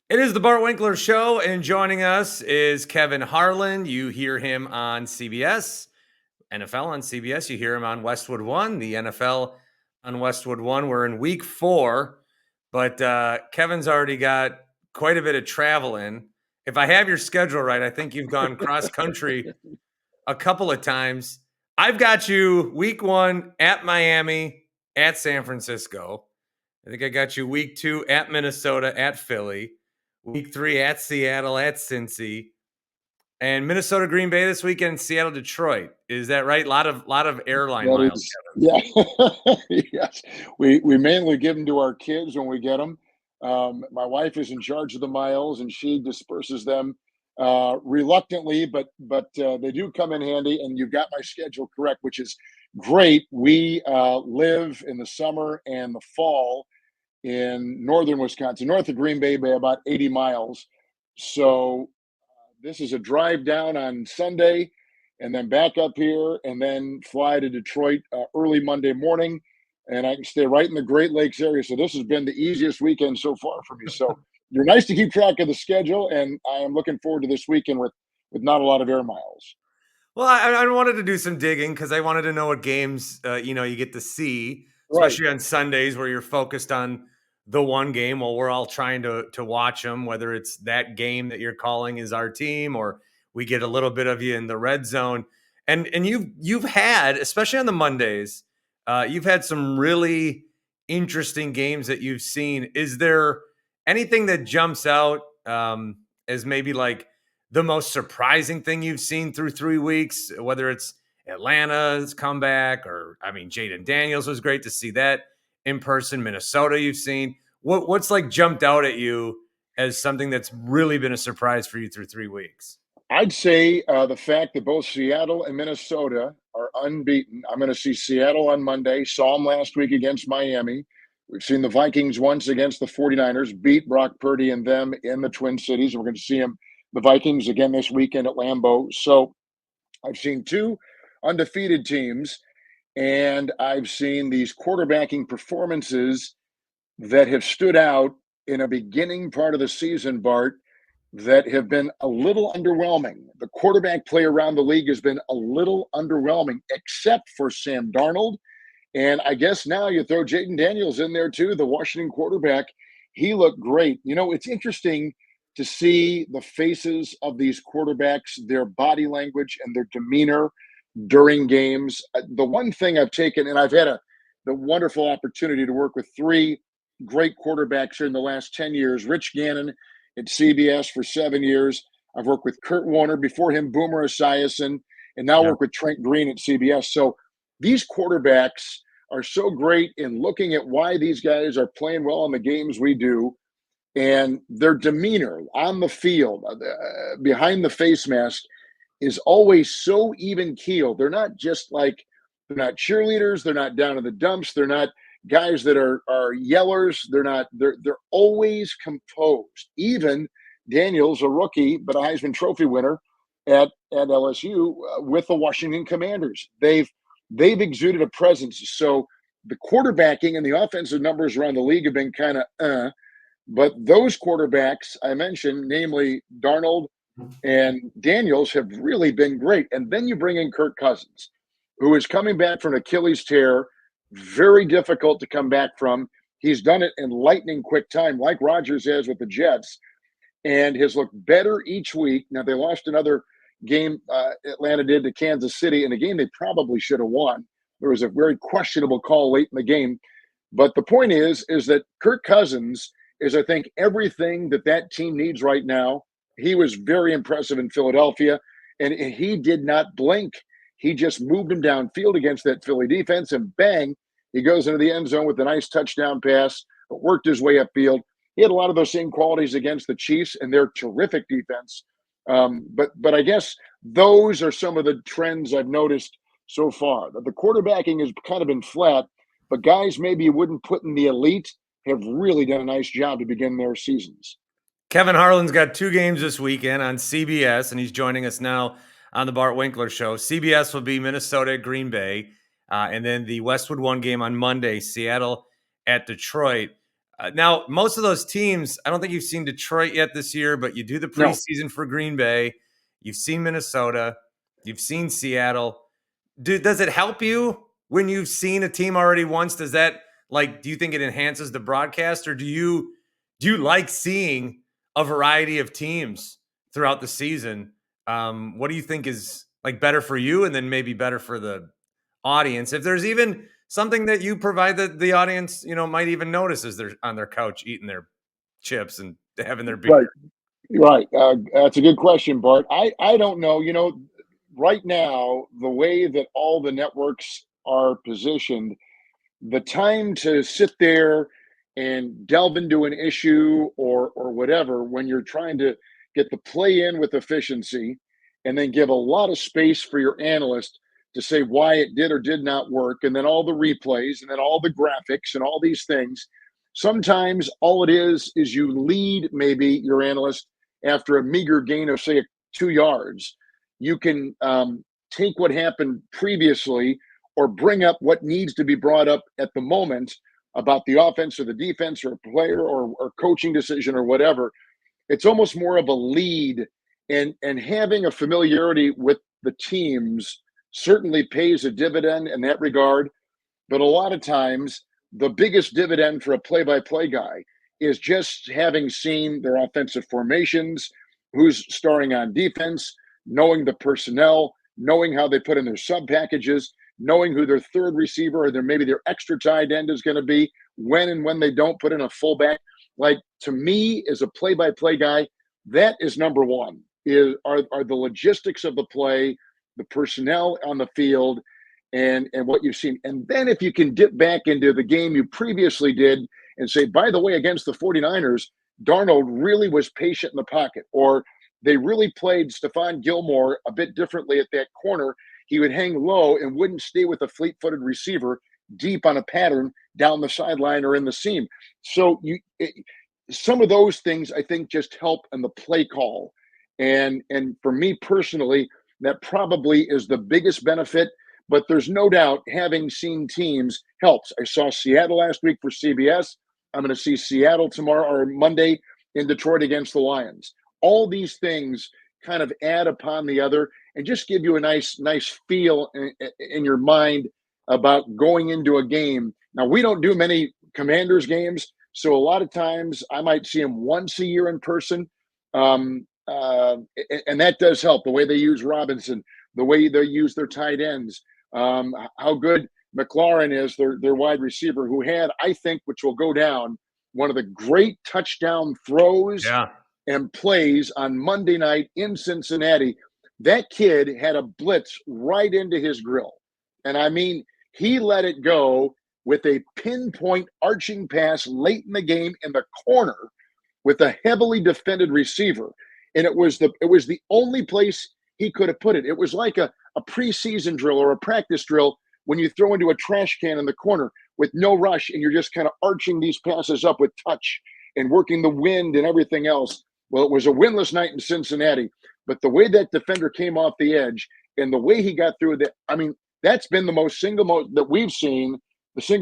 It is the Bart Winkler Show, and joining us is Kevin Harlan. You hear him on CBS, NFL on CBS. You hear him on Westwood One, the NFL on Westwood One. We're in week 4, but Kevin's already got quite a bit of travel in. If I have your schedule right, I think you've gone cross country a couple of times. I've got you week 1 at Miami, at San Francisco. I think I got you week 2 at Minnesota, at Philly. Week 3 at Seattle, at Cincy, and Minnesota, Green Bay this weekend. Seattle, Detroit. Is that right? Lot of airline That miles, is, Kevin. yeah, yes. We mainly give them to our kids when we get them. My wife is in charge of the miles, and she disperses them reluctantly, but they do come in handy. And you've got my schedule correct, which is great. We live in the summer and the fall in northern Wisconsin, north of Green Bay by about 80 miles. So this is a drive down on Sunday and then back up here and then fly to Detroit early Monday morning. And I can stay right in the Great Lakes area. So this has been the easiest weekend so far for me. So you're nice to keep track of the schedule. And I am looking forward to this weekend with not a lot of air miles. Well, I wanted to do some digging because I wanted to know what games you get to see, Right. especially on Sundays where you're focused on the one game. Well, we're all trying to watch them, whether it's that game that you're calling is our team, or we get a little bit of you in the red zone. And you've had, especially on the Mondays, you've had some really interesting games that you've seen. Is there anything that jumps out as maybe like the most surprising thing you've seen through 3 weeks, whether it's Atlanta's comeback or, I mean, Jaden Daniels was great to see that in person. Minnesota, you've seen. What's like jumped out at you as something that's really been a surprise for you through 3 weeks? I'd say the fact that both Seattle and Minnesota are unbeaten. I'm going to see Seattle on Monday. Saw them last week against Miami. We've seen the Vikings once against the 49ers, beat Brock Purdy and them in the Twin Cities. We're going to see the Vikings again this weekend at Lambeau. So I've seen two undefeated teams, and I've seen these quarterbacking performances that have stood out in a beginning part of the season, Bart, that have been a little underwhelming. The quarterback play around the league has been a little underwhelming, except for Sam Darnold. And I guess now you throw Jaden Daniels in there too, the Washington quarterback. He looked great. You know, it's interesting to see the faces of these quarterbacks, their body language and their demeanor during games. The one thing I've taken, and I've had the wonderful opportunity to work with three great quarterbacks here in the last 10 years. Rich Gannon at CBS for 7 years. I've worked with Kurt Warner, before him, Boomer Esiason, and now Yeah. work with Trent Green at CBS. So these quarterbacks are so great in looking at why these guys are playing well in the games we do and their demeanor on the field, behind the face mask, is always so even keel. They're not just like they're not cheerleaders. They're not down in the dumps. They're not guys that are yellers. They're always composed. Even Daniels, a rookie but a Heisman Trophy winner at LSU with the Washington Commanders. They've exuded a presence. So the quarterbacking and the offensive numbers around the league have been kind of but those quarterbacks I mentioned, namely Darnold and Daniels, have really been great. And then you bring in Kirk Cousins, who is coming back from an Achilles tear, very difficult to come back from. He's done it in lightning quick time, like Rodgers has with the Jets, and has looked better each week. Now, they lost another game, Atlanta did, to Kansas City, in a game they probably should have won. There was a very questionable call late in the game. But the point is that Kirk Cousins is, I think, everything that team needs right now. He was very impressive in Philadelphia, and he did not blink. He just moved him downfield against that Philly defense, and bang, he goes into the end zone with a nice touchdown pass, worked his way upfield. He had a lot of those same qualities against the Chiefs and their terrific defense. But I guess those are some of the trends I've noticed so far. The quarterbacking has kind of been flat, but guys maybe you wouldn't put in the elite have really done a nice job to begin their seasons. Kevin Harlan's got 2 games this weekend on CBS, and he's joining us now on the Bart Winkler Show. CBS will be Minnesota at Green Bay, and then the Westwood One game on Monday, Seattle at Detroit. Now, most of those teams, I don't think you've seen Detroit yet this year, but you do the No, preseason for Green Bay. You've seen Minnesota. You've seen Seattle. Does it help you when you've seen a team already once? Does that do you think it enhances the broadcast, or do you like seeing a variety of teams throughout the season? What do you think is better for you, and then maybe better for the audience? If there's even something that you provide that the audience, might even notice as they're on their couch eating their chips and having their beer. right, right. That's a good question, Bart. I don't know. Right now, the way that all the networks are positioned, the time to sit there and delve into an issue or whatever when you're trying to get the play in with efficiency and then give a lot of space for your analyst to say why it did or did not work, and then all the replays and then all the graphics and all these things. Sometimes all it is you lead maybe your analyst after a meager gain of say 2 yards. You can take what happened previously or bring up what needs to be brought up at the moment about the offense or the defense or a player or coaching decision or whatever. It's almost more of a lead, and having a familiarity with the teams certainly pays a dividend in that regard. But a lot of times, the biggest dividend for a play-by-play guy is just having seen their offensive formations, who's starting on defense, knowing the personnel, knowing how they put in their sub packages, knowing who their third receiver or maybe their extra tight end is going to be, when and when they don't put in a fullback. Like, to me, as a play-by-play guy, that is number one. Are the logistics of the play, the personnel on the field, and what you've seen. And then if you can dip back into the game you previously did and say, by the way, against the 49ers, Darnold really was patient in the pocket, or they really played Stephon Gilmore a bit differently at that corner. He would hang low and wouldn't stay with a fleet-footed receiver deep on a pattern down the sideline or in the seam. So some of those things I think just help in the play call. And for me personally, that probably is the biggest benefit. But there's no doubt having seen teams helps. I saw Seattle last week for CBS. I'm going to see Seattle tomorrow or Monday in Detroit against the Lions. All these things kind of add upon the other and just give you a nice feel in your mind about going into a game. Now, we don't do many Commanders games, so a lot of times I might see them once a year in person. And that does help, the way they use Robinson, the way they use their tight ends, how good McLaurin is, their wide receiver, who had, I think, which will go down, one of the great touchdown throws Yeah. and plays on Monday night in Cincinnati. That kid had a blitz right into his grill. And I mean, he let it go with a pinpoint arching pass late in the game in the corner with a heavily defended receiver. And it was the only place he could have put it. It was like a preseason drill or a practice drill when you throw into a trash can in the corner with no rush and you're just kind of arching these passes up with touch and working the wind and everything else. Well, it was a winless night in Cincinnati, but the way that defender came off the edge and the way he got through that, I mean, that's been the single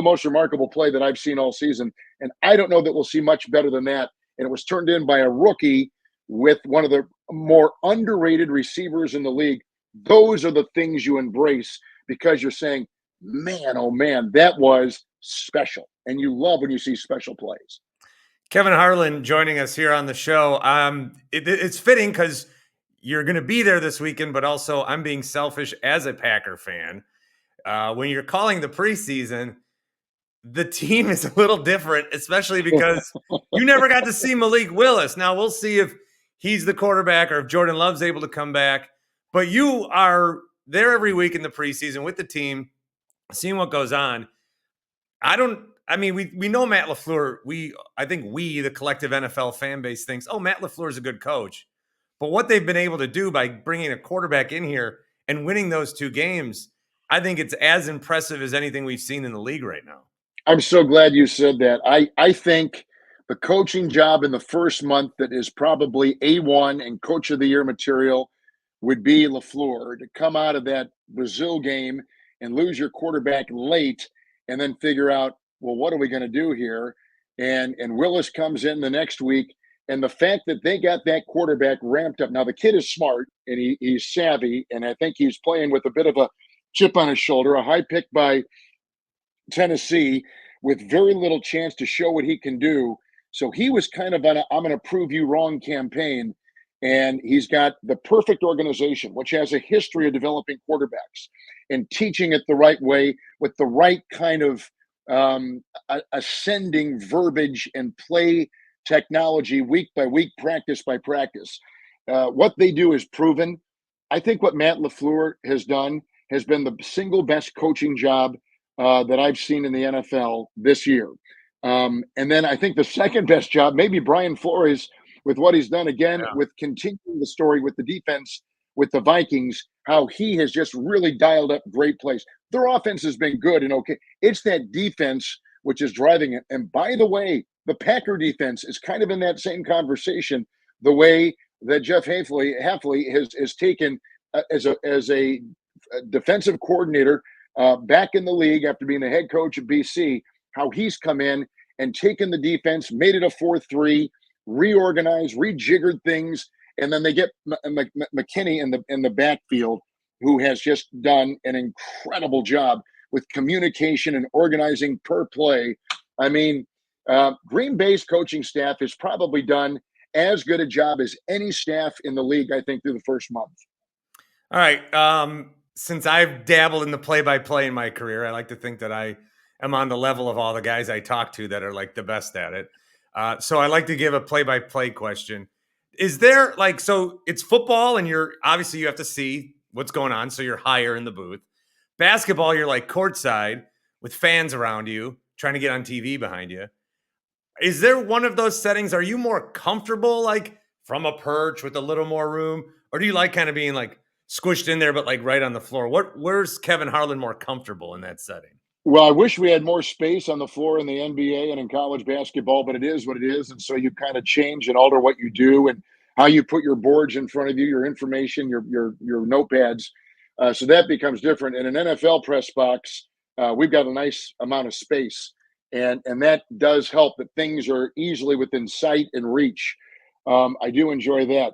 most remarkable play that I've seen all season. And I don't know that we'll see much better than that. And it was turned in by a rookie with one of the more underrated receivers in the league. Those are the things you embrace because you're saying, man, oh man, that was special. And you love when you see special plays. Kevin Harlan joining us here on the show. It's fitting because you're going to be there this weekend, but also I'm being selfish as a Packer fan. When you're calling the preseason, the team is a little different, especially because you never got to see Malik Willis. Now we'll see if he's the quarterback or if Jordan Love's able to come back. But you are there every week in the preseason with the team, seeing what goes on. We know Matt LaFleur. I think the collective NFL fan base thinks, oh, Matt LaFleur is a good coach. But what they've been able to do by bringing a quarterback in here and winning those 2 games, I think it's as impressive as anything we've seen in the league right now. I'm so glad you said that. I think the coaching job in the first month that is probably A1 and coach of the year material would be LaFleur. To come out of that Brazil game and lose your quarterback late and then figure out, well, what are we going to do here? and Willis comes in the next week. And the fact that they got that quarterback ramped up. Now, the kid is smart and he's savvy, and I think he's playing with a bit of a chip on his shoulder, a high pick by Tennessee with very little chance to show what he can do. So he was kind of on a I'm going to prove you wrong campaign. And he's got the perfect organization, which has a history of developing quarterbacks and teaching it the right way with the right kind of ascending verbiage and play technology week by week, practice by practice. What they do is proven. I think what Matt LaFleur has done has been the single best coaching job that I've seen in the NFL this year. And then I think the second best job, maybe Brian Flores, with what he's done again, with continuing the story with the defense, with the Vikings, how he has just really dialed up great plays. Their offense has been good and okay. It's that defense which is driving it. And by the way, the Packer defense is kind of in that same conversation, the way that Jeff Hafley has taken as a defensive coordinator back in the league after being the head coach of BC, how he's come in and taken the defense, made it a 4-3, reorganized, rejiggered things, and then they get McKinney in the backfield, who has just done an incredible job with communication and organizing per play. I mean, Green Bay's coaching staff has probably done as good a job as any staff in the league, I think, through the first month. All right. Since I've dabbled in the play-by-play in my career, I like to think that I am on the level of all the guys I talk to that are like the best at it. So I like to give a play-by-play question. Is there so it's football and you have to see what's going on. So you're higher in the booth. Basketball, you're like courtside with fans around you trying to get on TV behind you. Is there one of those settings? Are you more comfortable like from a perch with a little more room? Or do you like kind of being like squished in there, but like right on the floor? Where's Kevin Harlan more comfortable in that setting? Well, I wish we had more space on the floor in the NBA and in college basketball, but it is what it is. And so you kind of change and alter what you do and how you put your boards in front of you, your information, your notepads. So that becomes different. In an NFL press box, we've got a nice amount of space. And that does help that things are easily within sight and reach. I do enjoy that.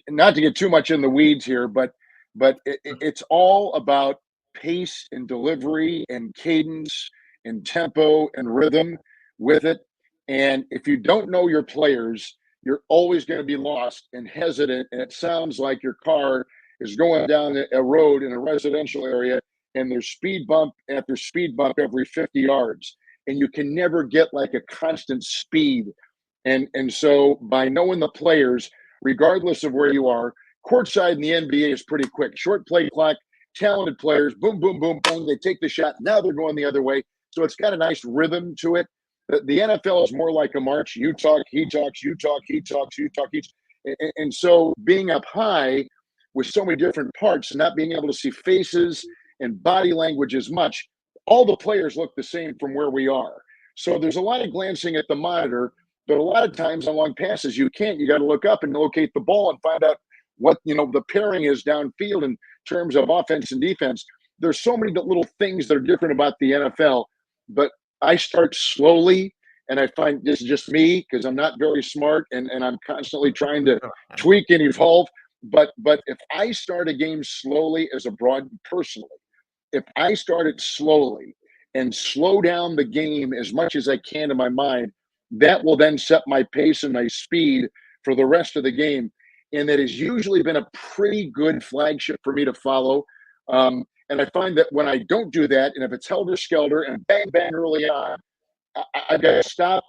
Not to get too much in the weeds here, but it's all about pace and delivery and cadence and tempo and rhythm with it. And if you don't know your players, you're always going to be lost and hesitant. And it sounds like your car is going down a road in a residential area and there's speed bump after speed bump every 50 yards. And you can never get like a constant speed. And so by knowing the players, regardless of where you are, courtside in the NBA is pretty quick. Short play clock, talented players, boom, boom, boom, boom. They take the shot. Now they're going the other way. So it's got a nice rhythm to it. The NFL is more like a march. You talk, he talks, you talk, he talks, you talk, he talks. And so being up high with so many different parts and not being able to see faces and body language as much, all the players look the same from where we are. So there's a lot of glancing at the monitor, but a lot of times on long passes, you can't. You got to look up and locate the ball and find out what the pairing is downfield in terms of offense and defense. There's so many little things that are different about the NFL, but I start slowly, and I find this is just me because I'm not very smart and I'm constantly trying to tweak and evolve. But if I start a game slowly as a broad personally, if I start it slowly and slow down the game as much as I can in my mind, that will then set my pace and my speed for the rest of the game. And that has usually been a pretty good flagship for me to follow. And I find that when I don't do that, and if it's helter-skelter and bang, bang early on, I've got to stop,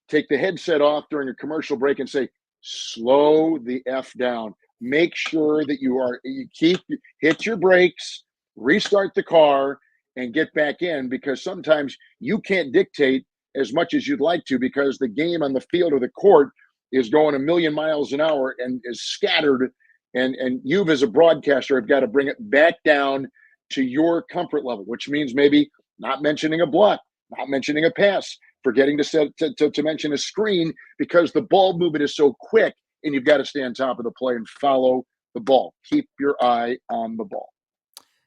take the headset off during a commercial break and say, slow the F down. Make sure that hit your brakes, restart the car, and get back in, because sometimes you can't dictate as much as you'd like to because the game on the field or the court is going a million miles an hour and is scattered. And you as a broadcaster have got to bring it back down to your comfort level, which means maybe not mentioning a block, not mentioning a pass, forgetting to mention a screen because the ball movement is so quick and you've got to stay on top of the play and follow the ball. Keep your eye on the ball.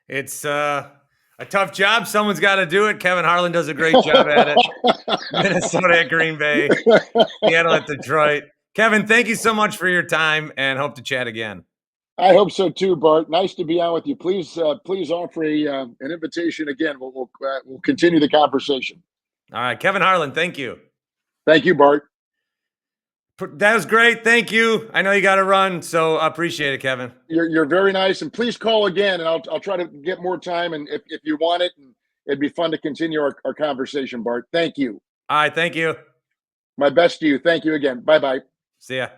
It's A tough job. Someone's got to do it. Kevin Harlan does a great job at it. Minnesota at Green Bay, Seattle at Detroit. Kevin, thank you so much for your time and hope to chat again. I hope so too, Bart. Nice to be on with you. Please offer an invitation again. We'll continue the conversation. All right, Kevin Harlan, thank you. Thank you, Bart. That was great. Thank you. I know you got to run, so I appreciate it, Kevin. You're very nice, and please call again, and I'll try to get more time. And if you want it, and it'd be fun to continue our conversation, Bart. Thank you. All right, thank you. My best to you. Thank you again. Bye bye. See ya.